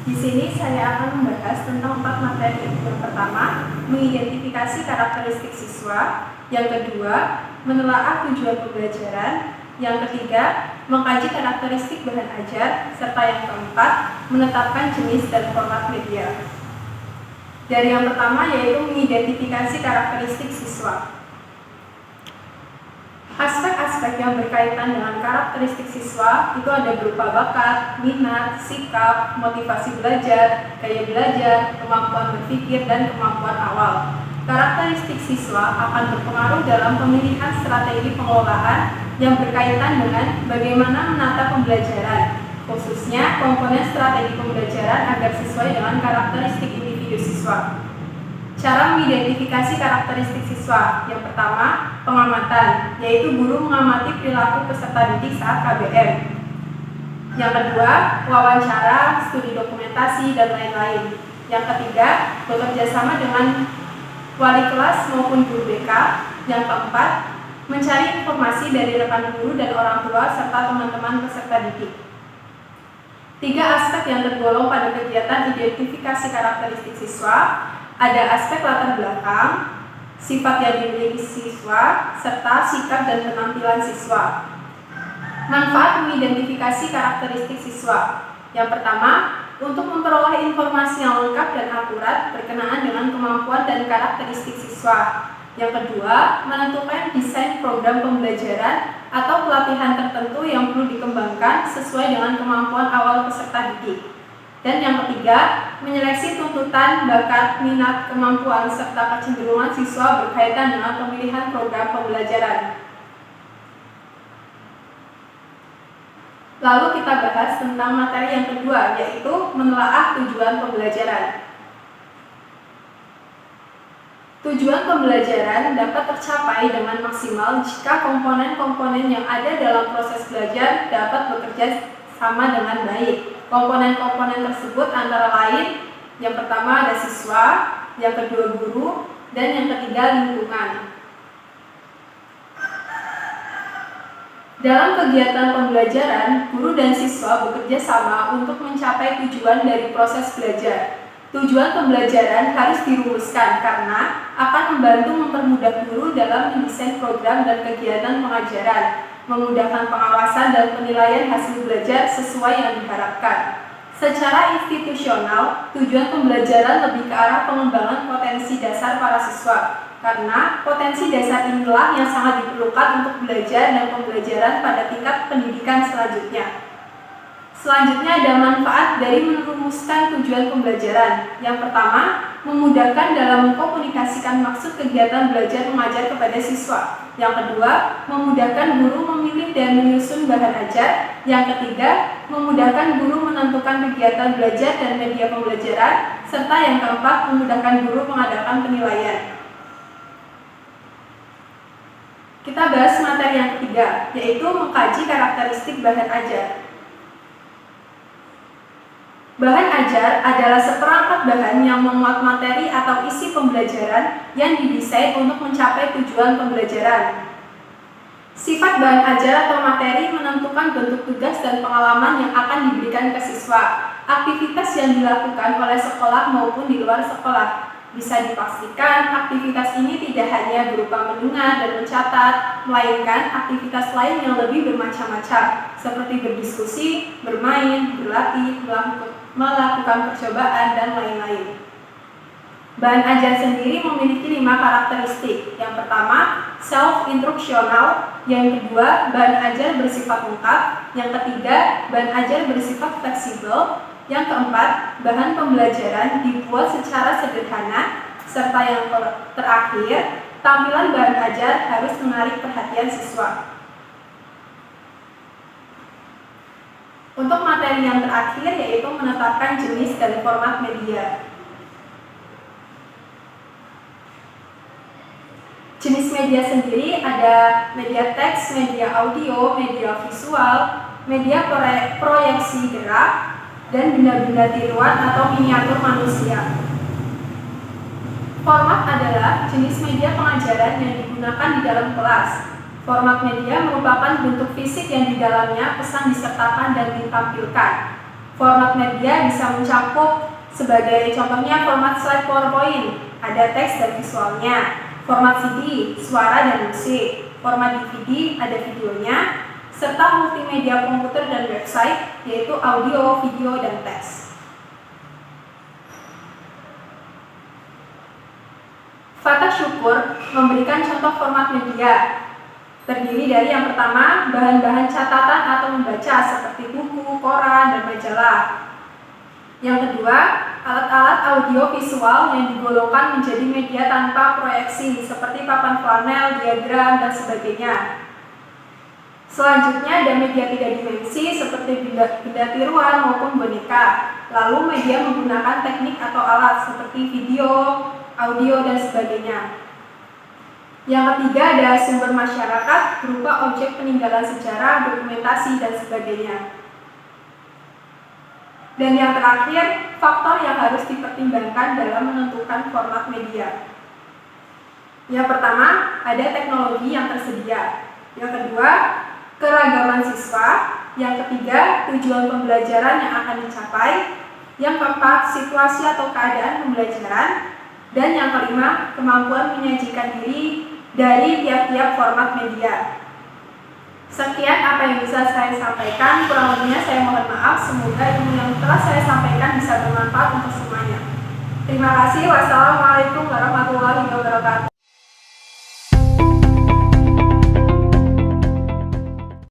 Di sini saya akan membahas tentang 4 materi. Yang pertama, mengidentifikasi karakteristik siswa. Yang kedua, menelaah tujuan pembelajaran. Yang ketiga, mengkaji karakteristik bahan ajar. Serta yang keempat, menetapkan jenis dan format media. Dari yang pertama yaitu mengidentifikasi karakteristik siswa. Aspek-aspek yang berkaitan dengan karakteristik siswa itu ada berupa bakat, minat, sikap, motivasi belajar, gaya belajar, kemampuan berpikir, dan kemampuan awal. Karakteristik siswa akan berpengaruh dalam pemilihan strategi pengelolaan yang berkaitan dengan bagaimana menata pembelajaran, khususnya komponen strategi pembelajaran agar sesuai dengan karakteristik individu siswa. Cara mengidentifikasi karakteristik siswa. Yang pertama, pengamatan, yaitu guru mengamati perilaku peserta didik saat KBM. Yang kedua, wawancara, studi dokumentasi, dan lain-lain. Yang ketiga, bekerja sama dengan wali kelas maupun guru BK. Yang keempat, mencari informasi dari rekan guru dan orang tua serta teman-teman peserta didik. 3 aspek yang tergolong pada kegiatan identifikasi karakteristik siswa. Ada aspek latar belakang, sifat yang dimiliki siswa, serta sikap dan penampilan siswa. Manfaat mengidentifikasi karakteristik siswa. Yang pertama, untuk memperoleh informasi yang lengkap dan akurat berkenaan dengan kemampuan dan karakteristik siswa. Yang kedua, menentukan desain program pembelajaran atau pelatihan tertentu yang perlu dikembangkan sesuai dengan kemampuan awal peserta didik. Dan yang ketiga, menyeleksi tuntutan, bakat, minat, kemampuan, serta kecenderungan siswa berkaitan dengan pemilihan program pembelajaran. Lalu kita bahas tentang materi yang kedua, yaitu menelaah tujuan pembelajaran. Tujuan pembelajaran dapat tercapai dengan maksimal jika komponen-komponen yang ada dalam proses belajar dapat bekerja sama dengan baik. Komponen-komponen tersebut antara lain, yang pertama ada siswa, yang kedua guru, dan yang ketiga lingkungan. Dalam kegiatan pembelajaran, guru dan siswa bekerja sama untuk mencapai tujuan dari proses belajar. Tujuan pembelajaran harus dirumuskan karena akan membantu mempermudah guru dalam mendesain program dan kegiatan pengajaran, memudahkan pengawasan dan penilaian hasil belajar sesuai yang diharapkan. Secara institusional, tujuan pembelajaran lebih ke arah pengembangan potensi dasar para siswa, karena potensi dasar inilah yang sangat diperlukan untuk belajar dan pembelajaran pada tingkat pendidikan selanjutnya. Selanjutnya ada manfaat dari merumuskan tujuan pembelajaran. Yang pertama, memudahkan dalam mengkomunikasikan maksud kegiatan belajar mengajar kepada siswa. Yang kedua, memudahkan guru memilih dan menyusun bahan ajar. Yang ketiga, memudahkan guru menentukan kegiatan belajar dan media pembelajaran. Serta yang keempat, memudahkan guru mengadakan penilaian. Kita bahas materi yang ketiga, yaitu mengkaji karakteristik bahan ajar. Bahan ajar adalah seperangkat bahan yang memuat materi atau isi pembelajaran yang didesain untuk mencapai tujuan pembelajaran. Sifat bahan ajar atau materi menentukan bentuk tugas dan pengalaman yang akan diberikan ke siswa, aktivitas yang dilakukan oleh sekolah maupun di luar sekolah. Bisa dipastikan aktivitas ini tidak hanya berupa mendengar dan mencatat, melainkan aktivitas lain yang lebih bermacam-macam, seperti berdiskusi, bermain, berlatih, melakukan percobaan, dan lain-lain. Bahan ajar sendiri memiliki 5 karakteristik. Yang pertama, self-instruksional. Yang kedua, bahan ajar bersifat lengkap. Yang ketiga, bahan ajar bersifat fleksibel. Yang keempat, bahan pembelajaran dibuat secara sederhana. Serta yang terakhir, tampilan bahan ajar harus menarik perhatian siswa. Untuk materi yang terakhir yaitu menetapkan jenis dan format media. Jenis media sendiri ada media teks, media audio, media visual, media proyeksi gerak, dan benda-benda tiruan atau miniatur manusia. Format adalah jenis media pengajaran yang digunakan di dalam kelas. Format media merupakan bentuk fisik yang di dalamnya pesan disertakan dan ditampilkan. Format media bisa mencakup sebagai contohnya format slide PowerPoint, ada teks dan visualnya. Format CD, suara dan musik. Format DVD, ada videonya. Serta multimedia komputer dan website, yaitu audio, video, dan teks. Fatah Syukur memberikan contoh format media. Terdiri dari yang pertama, bahan-bahan catatan atau membaca seperti buku, koran, dan majalah. Yang kedua, alat-alat audio visual yang digolongkan menjadi media tanpa proyeksi seperti papan flanel, diagram, dan sebagainya. Selanjutnya ada media tiga dimensi seperti benda tiruan maupun boneka. Lalu media menggunakan teknik atau alat seperti video, audio, dan sebagainya. Yang ketiga ada sumber masyarakat berupa objek peninggalan sejarah, dokumentasi, dan sebagainya. Dan yang terakhir, faktor yang harus dipertimbangkan dalam menentukan format media. Yang pertama, ada teknologi yang tersedia. Yang kedua, keragaman siswa. Yang ketiga, tujuan pembelajaran yang akan dicapai. Yang keempat, situasi atau keadaan pembelajaran. Dan yang kelima, kemampuan menyajikan diri dari tiap-tiap format media. Sekian apa yang bisa saya sampaikan, kurang lebihnya saya mohon maaf. Semoga ilmu yang telah saya sampaikan bisa bermanfaat untuk semuanya. Terima kasih. Wassalamualaikum warahmatullahi wabarakatuh.